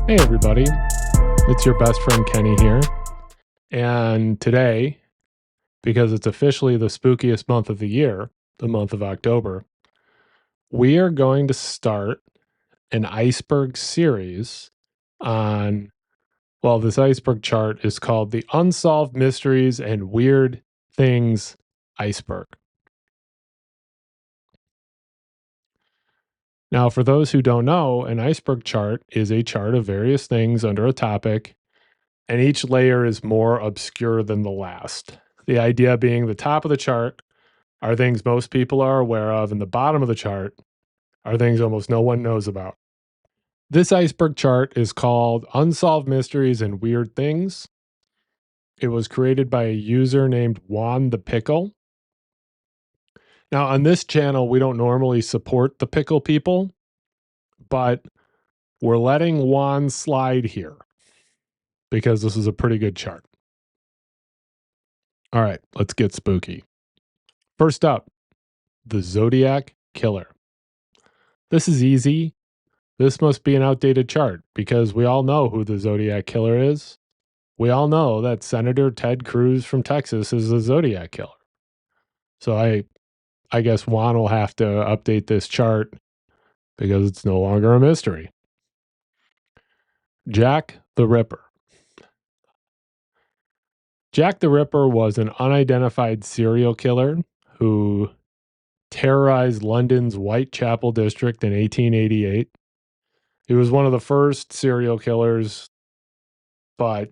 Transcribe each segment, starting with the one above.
Hey everybody, it's your best friend Qenny here. And today, because it's officially the spookiest month of the year, the month of October, we are going to start an iceberg series on, well, this iceberg chart is called the Unsolved Mysteries and Weird Things Iceberg. Now, for those who don't know, an iceberg chart is a chart of various things under a topic, and each layer is more obscure than the last. The idea being the top of the chart are things most people are aware of, and the bottom of the chart are things almost no one knows about. This iceberg chart is called Unsolved Mysteries and Weird Things. It was created by a user named JuanThePickle. Now, on this channel, we don't normally support the pickle people, but we're letting Juan slide here because this is a pretty good chart. All right, let's get spooky. First up, the Zodiac Killer. This is easy. This must be an outdated chart because we all know who the Zodiac Killer is. We all know that Senator Ted Cruz from Texas is the Zodiac Killer. So I guess Juan will have to update this chart because it's no longer a mystery. Jack the Ripper. Jack the Ripper was an unidentified serial killer who terrorized London's Whitechapel district in 1888. He was one of the first serial killers, but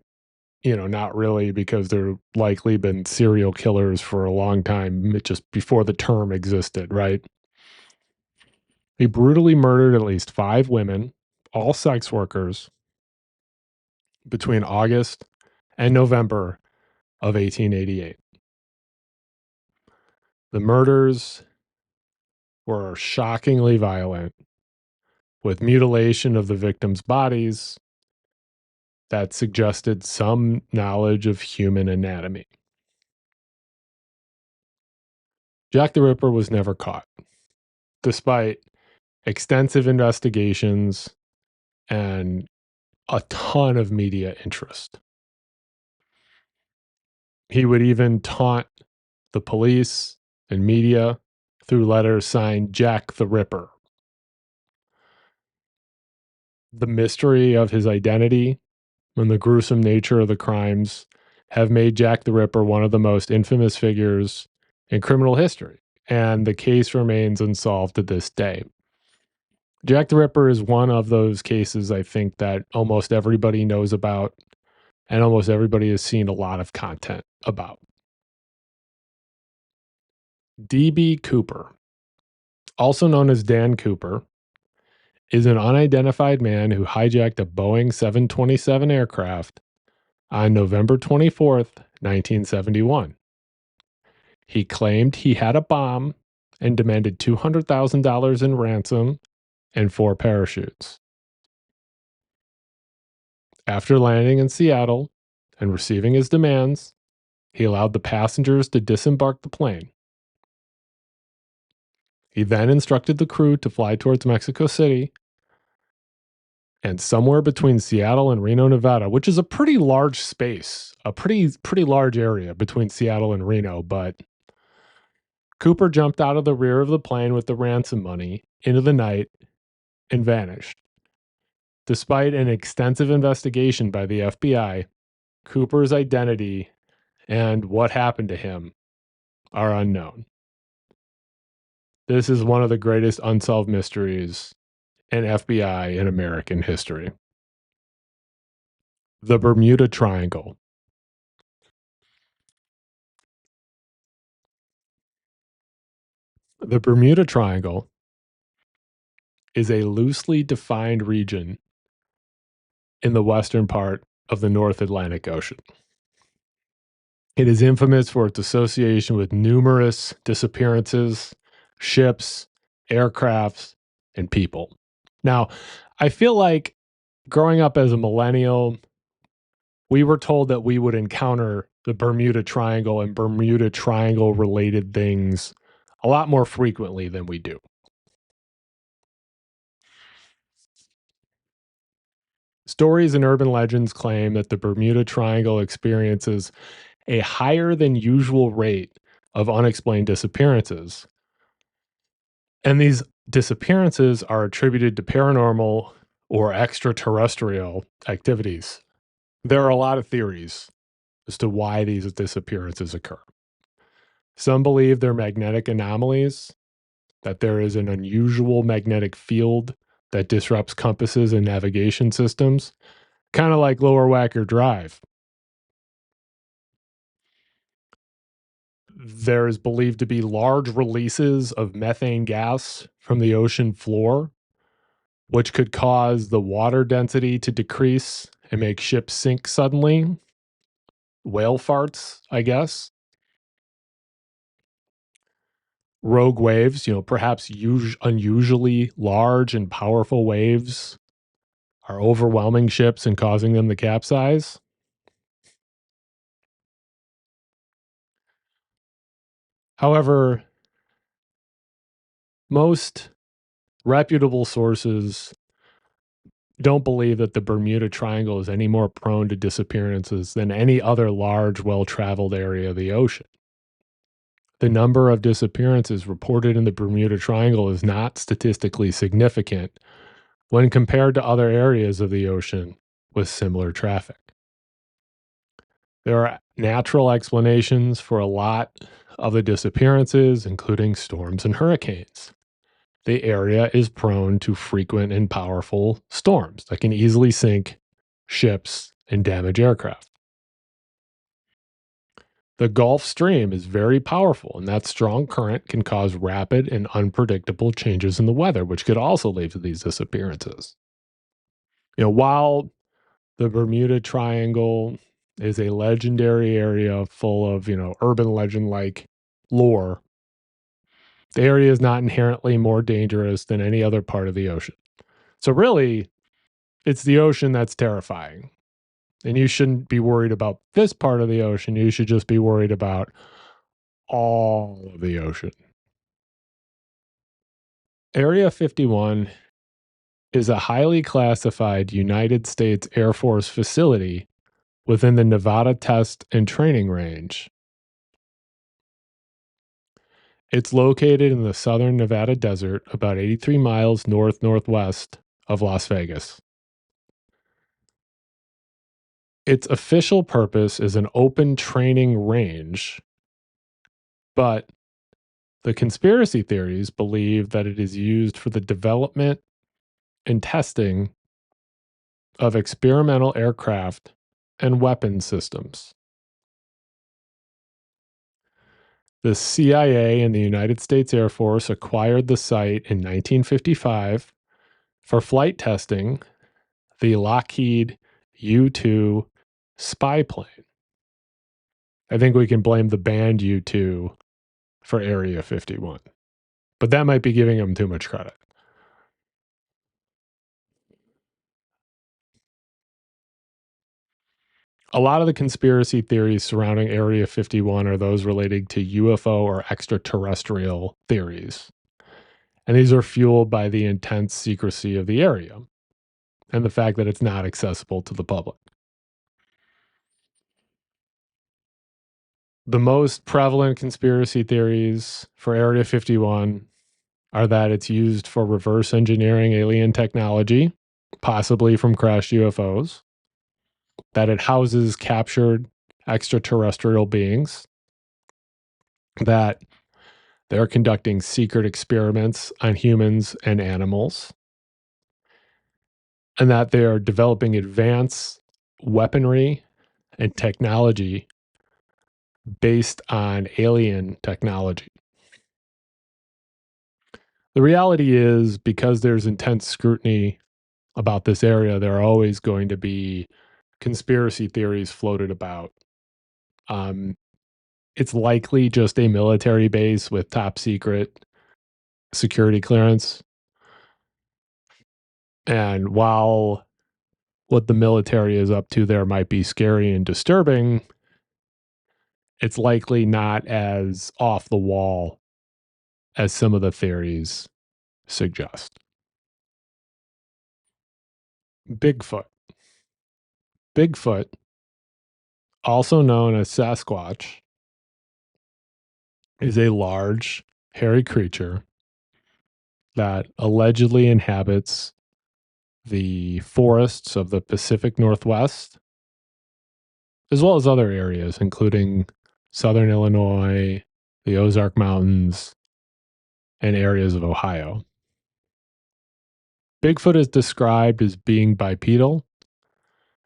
not really, because there likely been serial killers for a long time, just before the term existed, right? He brutally murdered at least 5 women, all sex workers, between August and November of 1888. The murders were shockingly violent, with mutilation of the victims' bodies that suggested some knowledge of human anatomy. Jack the Ripper was never caught, despite extensive investigations and a ton of media interest. He would even taunt the police and media through letters signed Jack the Ripper. The mystery of his identity and the gruesome nature of the crimes have made Jack the Ripper one of the most infamous figures in criminal history, and the case remains unsolved to this day. Jack the Ripper is one of those cases I think that almost everybody knows about and almost everybody has seen a lot of content about. D.B. Cooper, also known as Dan Cooper, is an unidentified man who hijacked a Boeing 727 aircraft on November 24th, 1971. He claimed he had a bomb and demanded $200,000 in ransom and 4 parachutes. After landing in Seattle and receiving his demands, he allowed the passengers to disembark the plane. He then instructed the crew to fly towards Mexico City and somewhere between Seattle and Reno, Nevada, which is a pretty large space, a pretty large area between Seattle and Reno, but Cooper jumped out of the rear of the plane with the ransom money into the night and vanished. Despite an extensive investigation by the FBI, Cooper's identity and what happened to him are unknown. This is one of the greatest unsolved mysteries in FBI and American history. The Bermuda Triangle. The Bermuda Triangle is a loosely defined region in the western part of the North Atlantic Ocean. It is infamous for its association with numerous disappearances, ships, aircrafts, and people. Now, I feel like growing up as a millennial, we were told that we would encounter the Bermuda Triangle and Bermuda Triangle related things a lot more frequently than we do. Stories and urban legends claim that the Bermuda Triangle experiences a higher than usual rate of unexplained disappearances. And these disappearances are attributed to paranormal or extraterrestrial activities. There are a lot of theories as to why these disappearances occur. Some believe they're magnetic anomalies, that there is an unusual magnetic field that disrupts compasses and navigation systems, kind of like Lower Wacker Drive. There is believed to be large releases of methane gas from the ocean floor, which could cause the water density to decrease and make ships sink suddenly. Whale farts, I guess. Rogue waves, perhaps unusually large and powerful waves are overwhelming ships and causing them to capsize. However, most reputable sources don't believe that the Bermuda Triangle is any more prone to disappearances than any other large, well-traveled area of the ocean. The number of disappearances reported in the Bermuda Triangle is not statistically significant when compared to other areas of the ocean with similar traffic. There are natural explanations for a lot of the disappearances, including storms and hurricanes. The area is prone to frequent and powerful storms that can easily sink ships and damage aircraft. The Gulf Stream is very powerful, and that strong current can cause rapid and unpredictable changes in the weather, which could also lead to these disappearances. While the Bermuda Triangle is a legendary area full of, urban legend like lore, the area is not inherently more dangerous than any other part of the ocean. So, really, it's the ocean that's terrifying. And you shouldn't be worried about this part of the ocean. You should just be worried about all of the ocean. Area 51 is a highly classified United States Air Force facility within the Nevada Test and Training Range. It's located in the southern Nevada desert, about 83 miles northwest of Las Vegas. Its official purpose is an open training range, but the conspiracy theories believe that it is used for the development and testing of experimental aircraft and weapon systems. The CIA and the United States Air Force acquired the site in 1955 for flight testing the Lockheed U-2 spy plane. I think we can blame the band U-2 for Area 51, but that might be giving them too much credit. A lot of the conspiracy theories surrounding Area 51 are those relating to UFO or extraterrestrial theories. And these are fueled by the intense secrecy of the area and the fact that it's not accessible to the public. The most prevalent conspiracy theories for Area 51 are that it's used for reverse engineering alien technology, possibly from crashed UFOs, that it houses captured extraterrestrial beings, that they're conducting secret experiments on humans and animals, and that they are developing advanced weaponry and technology based on alien technology. The reality is, because there's intense scrutiny about this area, there are always going to be conspiracy theories floated about. It's likely just a military base with top secret security clearance. And while what the military is up to there might be scary and disturbing, it's likely not as off the wall as some of the theories suggest. Bigfoot. Bigfoot, also known as Sasquatch, is a large, hairy creature that allegedly inhabits the forests of the Pacific Northwest, as well as other areas, including southern Illinois, the Ozark Mountains, and areas of Ohio. Bigfoot is described as being bipedal,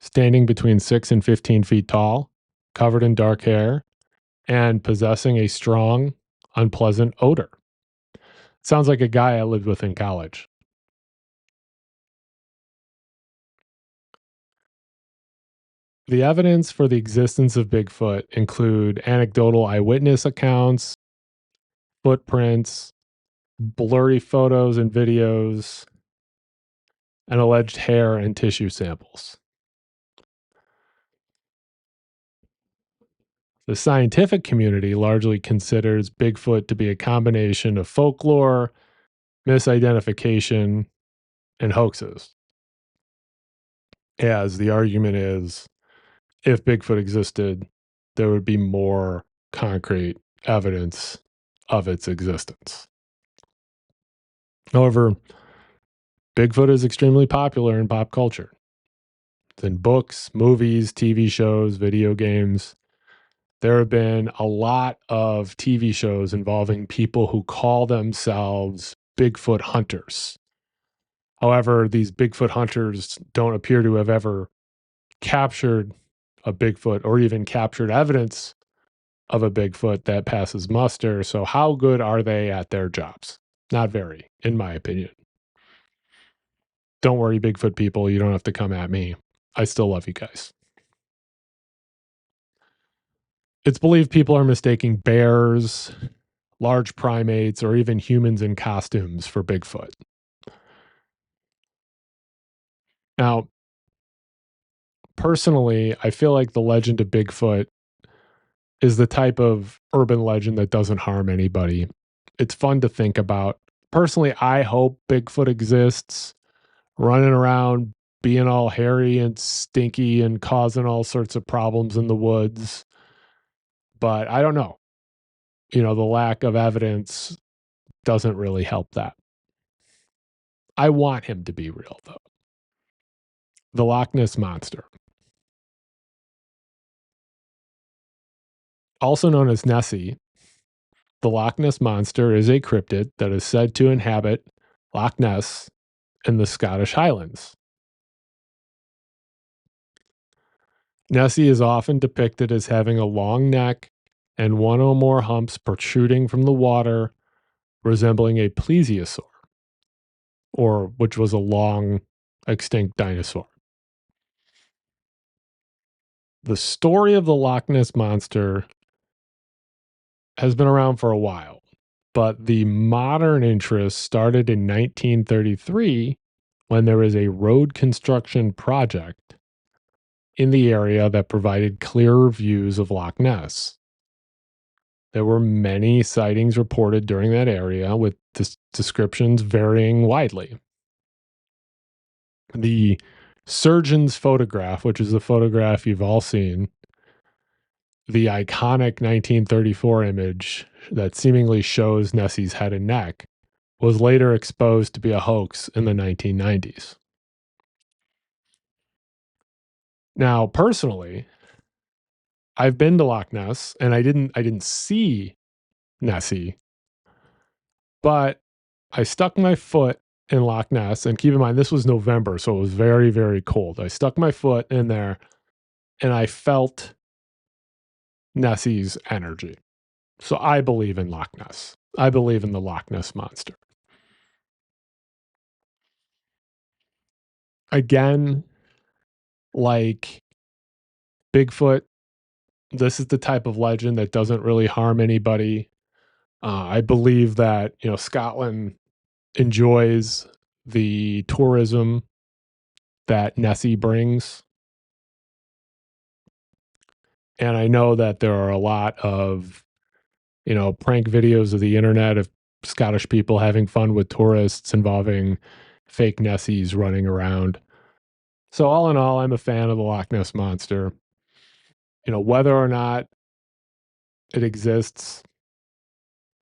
standing between 6 and 15 feet tall, covered in dark hair, and possessing a strong, unpleasant odor. Sounds like a guy I lived with in college. The evidence for the existence of Bigfoot include anecdotal eyewitness accounts, footprints, blurry photos and videos, and alleged hair and tissue samples. The scientific community largely considers Bigfoot to be a combination of folklore, misidentification, and hoaxes. As the argument is, if Bigfoot existed, there would be more concrete evidence of its existence. However, Bigfoot is extremely popular in pop culture. It's in books, movies, TV shows, video games. There have been a lot of TV shows involving people who call themselves Bigfoot hunters. However, these Bigfoot hunters don't appear to have ever captured a Bigfoot or even captured evidence of a Bigfoot that passes muster. So how good are they at their jobs? Not very, in my opinion. Don't worry, Bigfoot people, you don't have to come at me. I still love you guys. It's believed people are mistaking bears, large primates, or even humans in costumes for Bigfoot. Now, personally, I feel like the legend of Bigfoot is the type of urban legend that doesn't harm anybody. It's fun to think about. Personally, I hope Bigfoot exists, running around, being all hairy and stinky and causing all sorts of problems in the woods. But I don't know. The lack of evidence doesn't really help that. I want him to be real, though. The Loch Ness Monster, also known as Nessie, the Loch Ness Monster is a cryptid that is said to inhabit Loch Ness in the Scottish Highlands. Nessie is often depicted as having a long neck and one or more humps protruding from the water, resembling a plesiosaur, which was a long extinct dinosaur. The story of the Loch Ness Monster has been around for a while, but the modern interest started in 1933 when there was a road construction project in the area that provided clearer views of Loch Ness. There were many sightings reported during that area, with descriptions varying widely. The surgeon's photograph, which is the photograph you've all seen, the iconic 1934 image that seemingly shows Nessie's head and neck, was later exposed to be a hoax in the 1990s. Now, personally, I've been to Loch Ness and I didn't see Nessie, but I stuck my foot in Loch Ness, and keep in mind this was November, so it was very, very cold. I stuck my foot in there and I felt Nessie's energy. So I believe in Loch Ness. I believe in the Loch Ness Monster. Again, like Bigfoot, this is the type of legend that doesn't really harm anybody. I believe that, Scotland enjoys the tourism that Nessie brings. And I know that there are a lot of, prank videos of the internet of Scottish people having fun with tourists involving fake Nessies running around. So all in all, I'm a fan of the Loch Ness Monster. Whether or not it exists,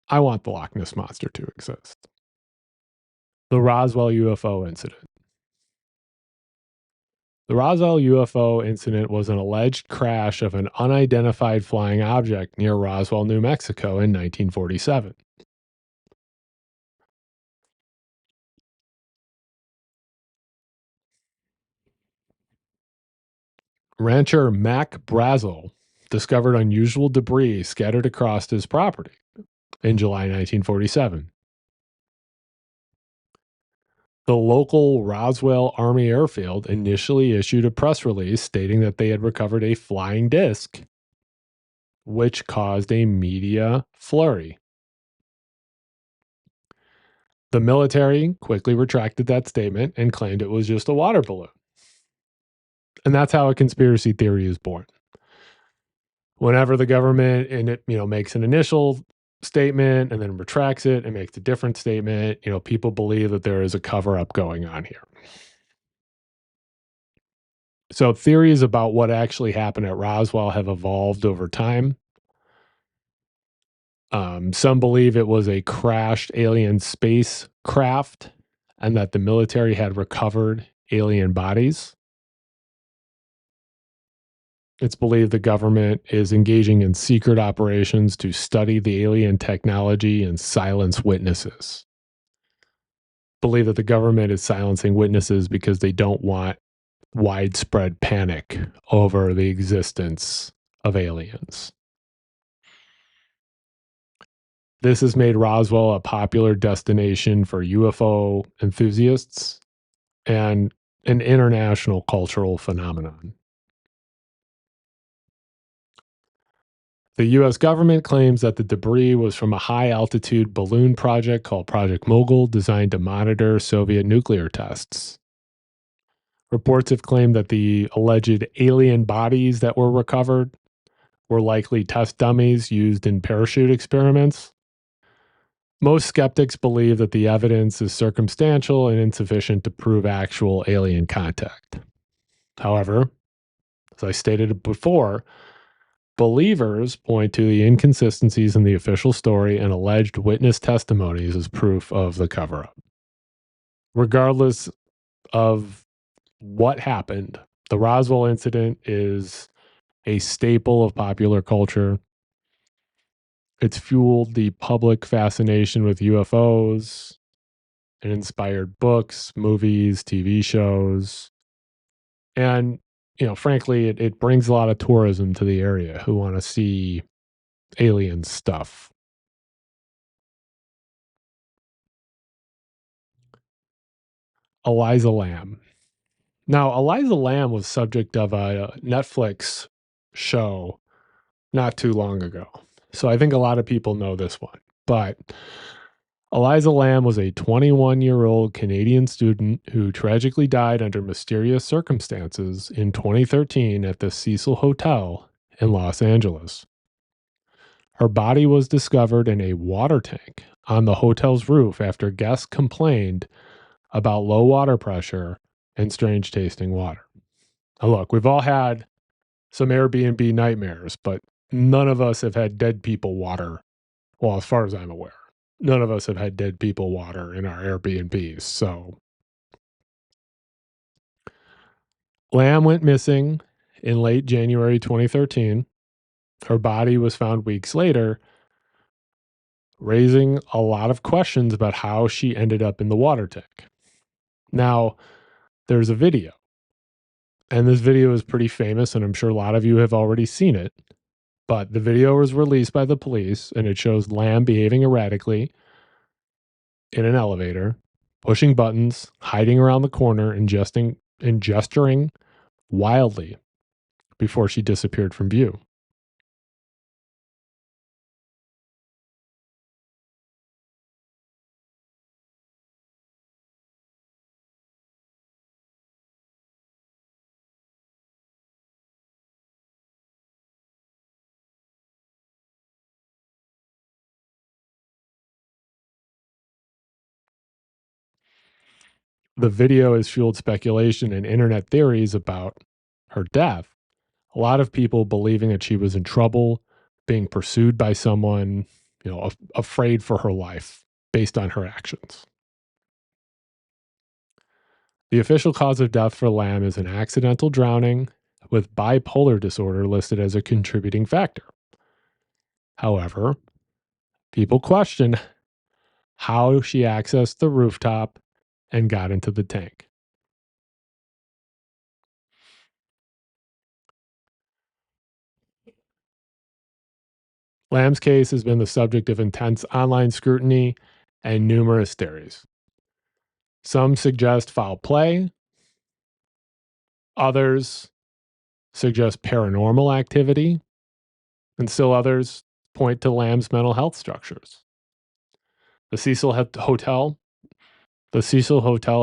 I want the Loch Ness Monster to exist. The Roswell UFO Incident. The Roswell UFO incident was an alleged crash of an unidentified flying object near Roswell, New Mexico in 1947. Rancher Mac Brazel discovered unusual debris scattered across his property in July 1947. The local Roswell Army Airfield initially issued a press release stating that they had recovered a flying disc, which caused a media flurry. The military quickly retracted that statement and claimed it was just a water balloon. And that's how a conspiracy theory is born. Whenever the government makes an initial statement and then retracts it and makes a different statement, people believe that there is a cover up going on here. So theories about what actually happened at Roswell have evolved over time. Some believe it was a crashed alien spacecraft and that the military had recovered alien bodies. It's believed the government is engaging in secret operations to study the alien technology and silence witnesses. Believe that the government is silencing witnesses because they don't want widespread panic over the existence of aliens. This has made Roswell a popular destination for UFO enthusiasts and an international cultural phenomenon. The US government claims that the debris was from a high altitude balloon project called Project Mogul, designed to monitor Soviet nuclear tests. Reports have claimed that the alleged alien bodies that were recovered were likely test dummies used in parachute experiments. Most skeptics believe that the evidence is circumstantial and insufficient to prove actual alien contact. However, as I stated before, believers point to the inconsistencies in the official story and alleged witness testimonies as proof of the cover up. Regardless of what happened, the Roswell incident is a staple of popular culture. It's fueled the public fascination with UFOs and inspired books, movies, TV shows. And, frankly, it brings a lot of tourism to the area who want to see alien stuff. Elisa Lam. Now, Elisa Lam was subject of a Netflix show not too long ago. So I think a lot of people know this one. But Elisa Lam was a 21-year-old Canadian student who tragically died under mysterious circumstances in 2013 at the Cecil Hotel in Los Angeles. Her body was discovered in a water tank on the hotel's roof after guests complained about low water pressure and strange tasting water. Now, look, we've all had some Airbnb nightmares, but none of us have had dead people water. Well, as far as I'm aware, none of us have had dead people water in our Airbnbs. So Lamb went missing in late January 2013. Her body was found weeks later, raising a lot of questions about how she ended up in the water tank. Now, there's a video, and this video is pretty famous, and I'm sure a lot of you have already seen it. But the video was released by the police, and it shows Lamb behaving erratically in an elevator, pushing buttons, hiding around the corner, and gesturing wildly before she disappeared from view. the video has fueled speculation and internet theories about her death. A lot of people believing that she was in trouble, being pursued by someone, afraid for her life based on her actions. The official cause of death for Lam is an accidental drowning, with bipolar disorder listed as a contributing factor. However, people question how she accessed the rooftop and got into the tank. Lam's case has been the subject of intense online scrutiny and numerous theories. Some suggest foul play, others suggest paranormal activity, and still others point to Lamb's mental health structures. The Cecil Hotel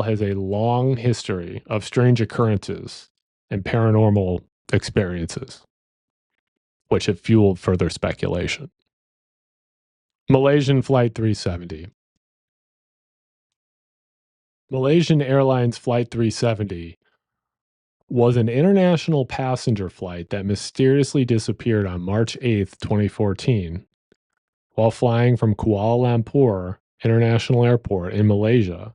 has a long history of strange occurrences and paranormal experiences, which have fueled further speculation. Malaysian Flight 370. Malaysian Airlines Flight 370 was an international passenger flight that mysteriously disappeared on March 8th, 2014, while flying from Kuala Lumpur International Airport in Malaysia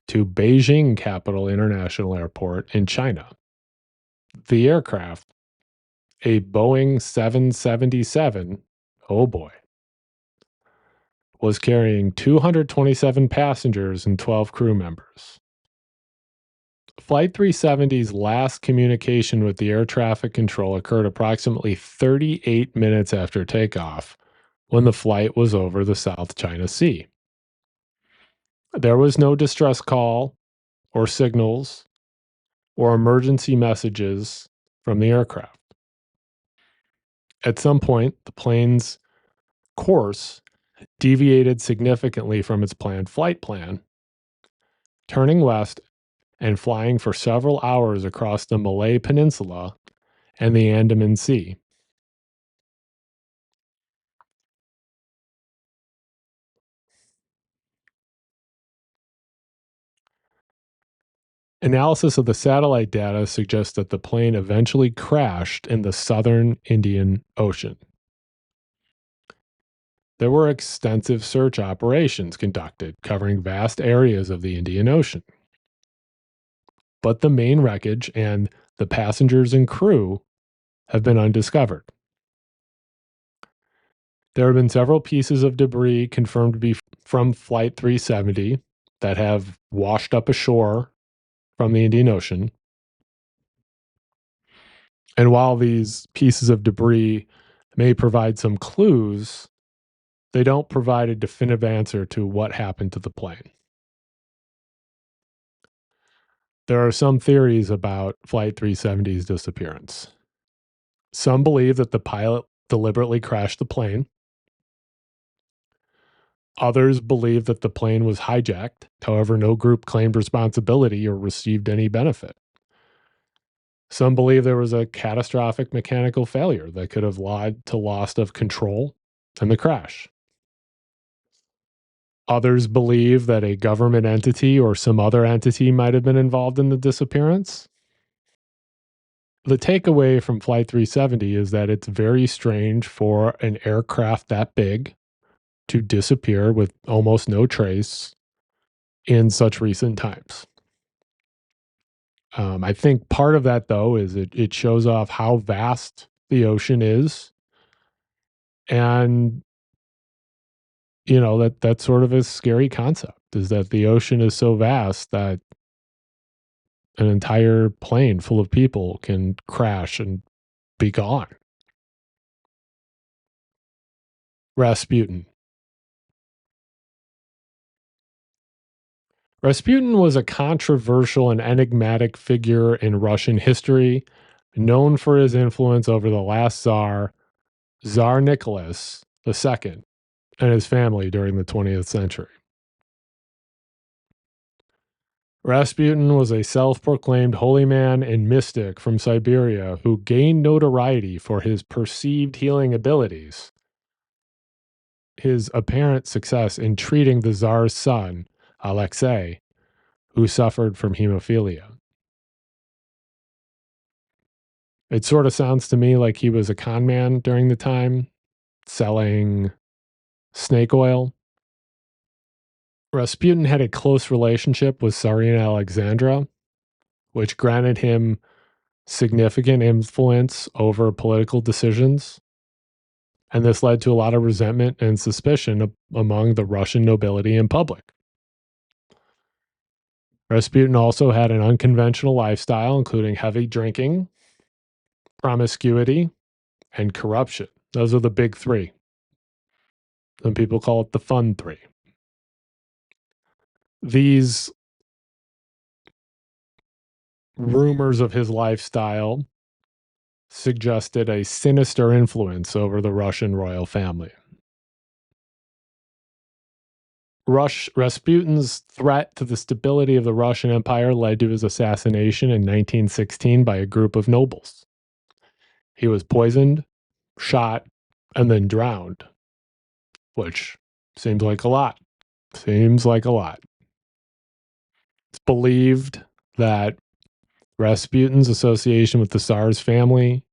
to Beijing Capital International Airport in China. The aircraft, a Boeing 777, oh boy, was carrying 227 passengers and 12 crew members. Flight 370's last communication with the air traffic control occurred approximately 38 minutes after takeoff, when the flight was over the South China Sea. There was no distress call or signals or emergency messages from the aircraft. At some point, the plane's course deviated significantly from its planned flight plan, turning west and flying for several hours across the Malay Peninsula and the Andaman Sea. Analysis of the satellite data suggests that the plane eventually crashed in the southern Indian Ocean. There were extensive search operations conducted covering vast areas of the Indian Ocean. But the main wreckage and the passengers and crew have been undiscovered. There have been several pieces of debris confirmed to be from Flight 370 that have washed up ashore from the Indian Ocean. And while these pieces of debris may provide some clues, they don't provide a definitive answer to what happened to the plane. There are some theories about Flight 370's disappearance. Some believe that the pilot deliberately crashed the plane. Others believe that the plane was hijacked. However, no group claimed responsibility or received any benefit. Some believe there was a catastrophic mechanical failure that could have led to loss of control and the crash. Others believe that a government entity or some other entity might have been involved in the disappearance. The takeaway from Flight 370 is that it's very strange for an aircraft that big to disappear with almost no trace in such recent times. I think part of that, though, is it shows off how vast the ocean is. And, that's sort of a scary concept, is that the ocean is so vast that an entire plane full of people can crash and be gone. Rasputin. Rasputin was a controversial and enigmatic figure in Russian history, known for his influence over the last Tsar, Tsar Nicholas II, and his family during the 20th century. Rasputin was a self-proclaimed holy man and mystic from Siberia who gained notoriety for his perceived healing abilities. His apparent success in treating the Tsar's son, Alexei, who suffered from hemophilia. It sort of sounds to me like he was a con man during the time, selling snake oil. Rasputin had a close relationship with Tsarina Alexandra, which granted him significant influence over political decisions. And this led to a lot of resentment and suspicion among the Russian nobility and public. Rasputin also had an unconventional lifestyle, including heavy drinking, promiscuity, and corruption. Those are the big three. Some people call it the fun three. These rumors of his lifestyle suggested a sinister influence over the Russian royal family. Rasputin's threat to the stability of the Russian Empire led to his assassination in 1916 by a group of nobles. He was poisoned, shot, and then drowned, which seems like a lot. Seems like a lot. It's believed that Rasputin's association with the Tsar's family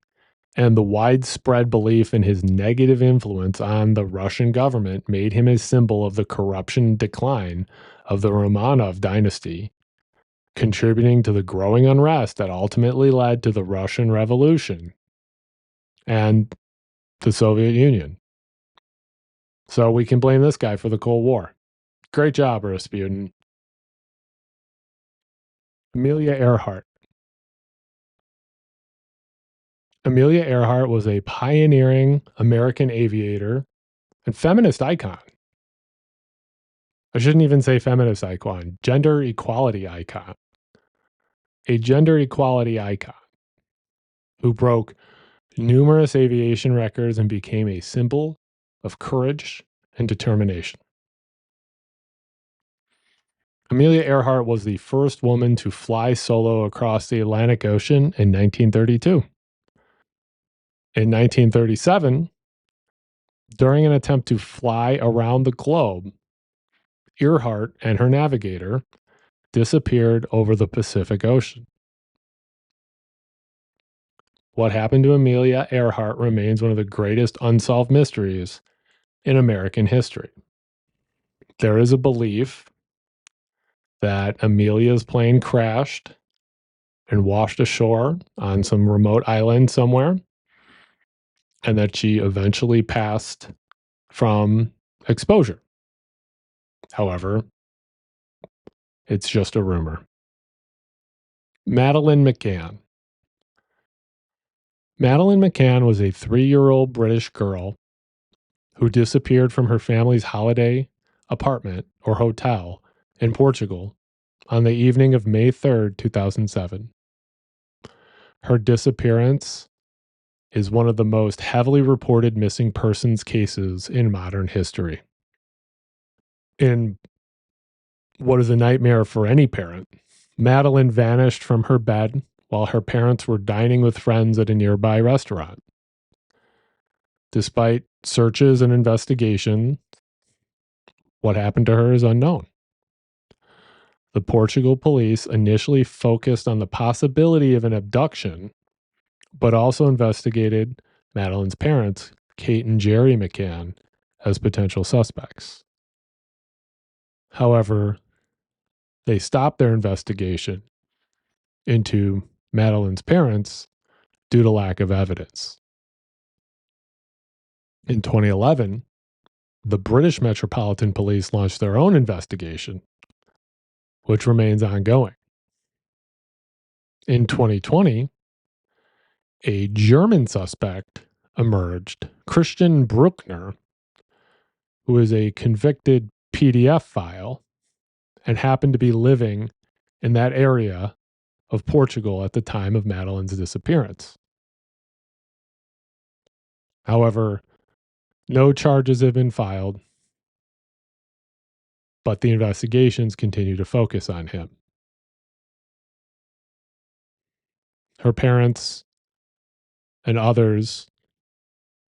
and the widespread belief in his negative influence on the Russian government made him a symbol of the corruption and decline of the Romanov dynasty, contributing to the growing unrest that ultimately led to the Russian Revolution and the Soviet Union. So we can blame this guy for the Cold War. Great job, Rasputin. Amelia Earhart. Amelia Earhart was a pioneering American aviator and feminist icon. I shouldn't even say feminist icon, gender equality icon. A gender equality icon who broke numerous aviation records and became a symbol of courage and determination. Amelia Earhart was the first woman to fly solo across the Atlantic Ocean in 1932. In 1937, during an attempt to fly around the globe, Earhart and her navigator disappeared over the Pacific Ocean. What happened to Amelia Earhart remains one of the greatest unsolved mysteries in American history. There is a belief that Amelia's plane crashed and washed ashore on some remote island somewhere, and that she eventually passed from exposure. However, it's just a rumor. Madeleine McCann. Madeleine McCann was a 3-year-old British girl who disappeared from her family's holiday apartment or hotel in Portugal on the evening of May 3rd, 2007. Her disappearance is one of the most heavily reported missing persons cases in modern history. In what is a nightmare for any parent, Madeleine vanished from her bed while her parents were dining with friends at a nearby restaurant. Despite searches and investigation, what happened to her is unknown. The Portugal police initially focused on the possibility of an abduction, but also investigated Madeleine's parents, Kate and Jerry McCann, as potential suspects. However, they stopped their investigation into Madeleine's parents due to lack of evidence. In 2011, the British Metropolitan Police launched their own investigation, which remains ongoing. In 2020, a German suspect emerged, Christian Bruckner, who is a convicted PDF file and happened to be living in that area of Portugal at the time of Madeleine's disappearance. However, no charges have been filed, but the investigations continue to focus on him. Her parents and others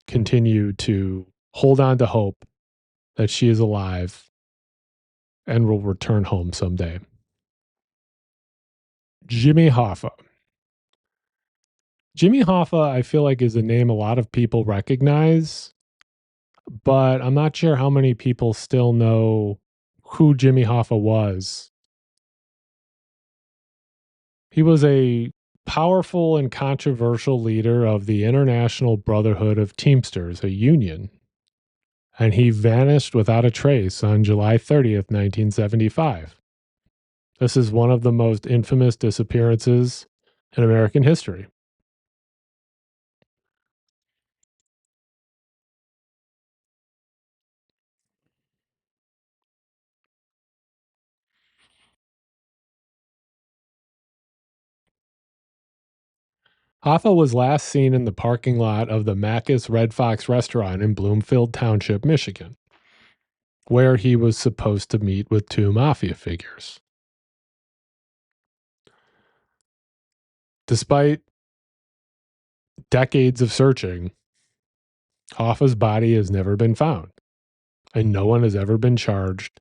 continue to hold on to hope that she is alive and will return home someday. Jimmy Hoffa. Jimmy Hoffa, I feel like, is a name a lot of people recognize, but I'm not sure how many people still know who Jimmy Hoffa was. He was a powerful and controversial leader of the International Brotherhood of Teamsters, a union, and he vanished without a trace on July 30th, 1975. This is one of the most infamous disappearances in American history. Hoffa was last seen in the parking lot of the Mac's Red Fox restaurant in Bloomfield Township, Michigan, where he was supposed to meet with two mafia figures. Despite decades of searching, Hoffa's body has never been found, and no one has ever been charged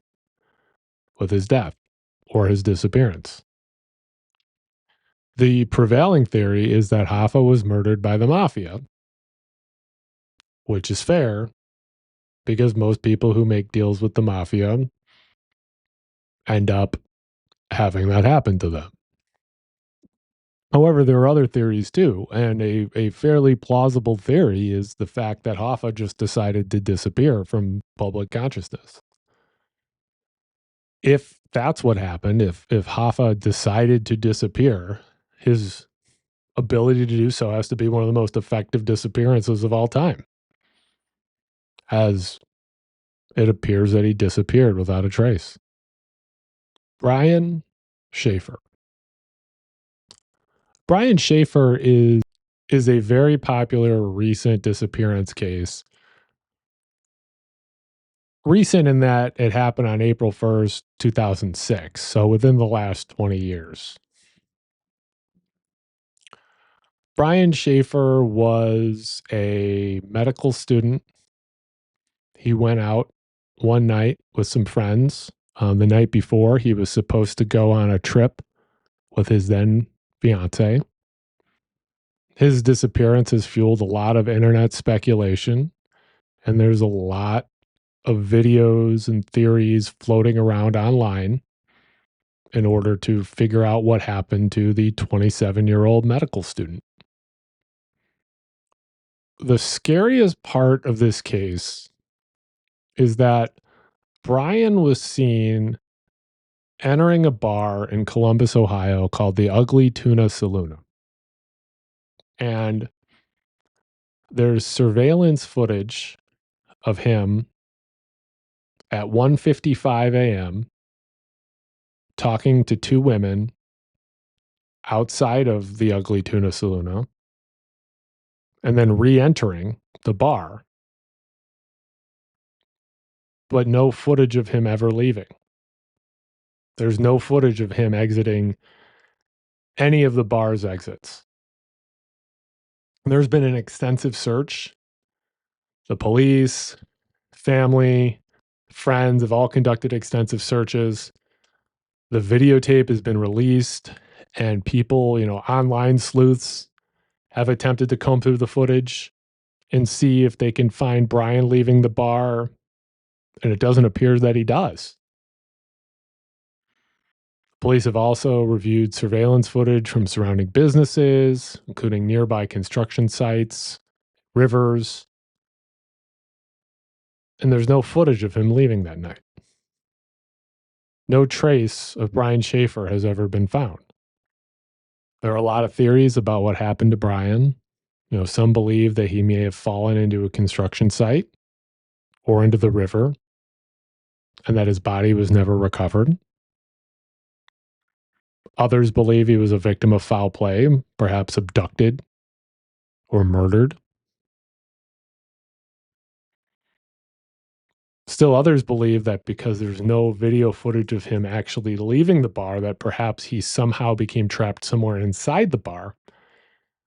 with his death or his disappearance. The prevailing theory is that Hoffa was murdered by the mafia, which is fair because most people who make deals with the mafia end up having that happen to them. However, there are other theories too, and a fairly plausible theory is the fact that Hoffa just decided to disappear from public consciousness. If that's what happened, if Hoffa decided to disappear, his ability to do so has to be one of the most effective disappearances of all time, as it appears that he disappeared without a trace. Brian Shaffer. Brian Shaffer is a very popular recent disappearance case. Recent in that it happened on April 1st, 2006, so within the last 20 years. Brian Shaffer was a medical student. He went out one night with some friends. The night before, he was supposed to go on a trip with his then fiance. His disappearance has fueled a lot of internet speculation, and there's a lot of videos and theories floating around online in order to figure out what happened to the 27-year-old medical student. The scariest part of this case is that Brian was seen entering a bar in Columbus, Ohio called the Ugly Tuna Saloon. And there's surveillance footage of him at 1:55 a.m. talking to two women outside of the Ugly Tuna Saloon and then re-entering the bar, but no footage of him ever leaving. There's no footage of him exiting any of the bar's exits. There's been an extensive search. The police, family, friends have all conducted extensive searches. The videotape has been released, and people, online sleuths have attempted to comb through the footage and see if they can find Brian leaving the bar, and it doesn't appear that he does. Police have also reviewed surveillance footage from surrounding businesses, including nearby construction sites, rivers, and there's no footage of him leaving that night. No trace of Brian Shaffer has ever been found. There are a lot of theories about what happened to Brian. Some believe that he may have fallen into a construction site or into the river and that his body was never recovered. Others believe he was a victim of foul play, perhaps abducted or murdered. Still others believe that because there's no video footage of him actually leaving the bar, that perhaps he somehow became trapped somewhere inside the bar.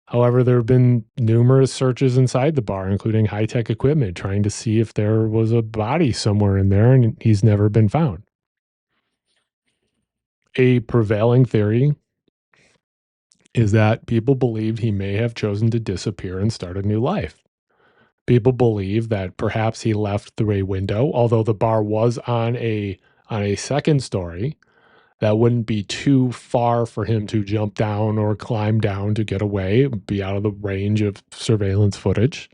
However, there have been numerous searches inside the bar, including high-tech equipment, trying to see if there was a body somewhere in there, and he's never been found. A prevailing theory is that people believed he may have chosen to disappear and start a new life. People believe that perhaps he left through a window, although the bar was on a second story. That wouldn't be too far for him to jump down or climb down to get away, be out of the range of surveillance footage.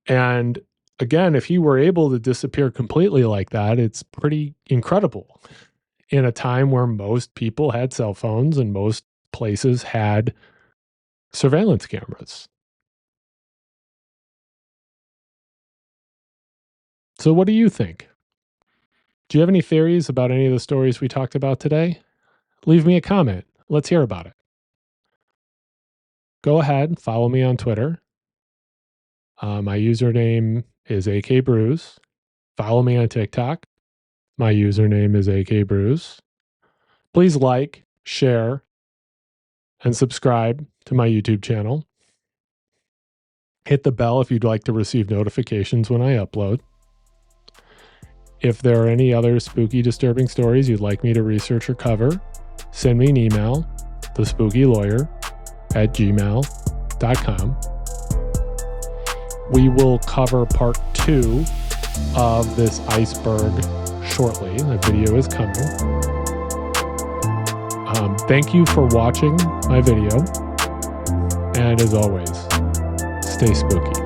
And again, if he were able to disappear completely like that, it's pretty incredible in a time where most people had cell phones and most places had surveillance cameras. So what do you think? Do you have any theories about any of the stories we talked about today? Leave me a comment. Let's hear about it. Go ahead, follow me on Twitter. My username is akbrews. Follow me on TikTok. My username is akbrews. Please like, share, and subscribe to my YouTube channel. Hit the bell if you'd like to receive notifications when I upload. If there are any other spooky, disturbing stories you'd like me to research or cover, send me an email, thespookylawyer@gmail.com. We will cover part 2 of this iceberg shortly. The video is coming. Thank you for watching my video. And as always, stay spooky.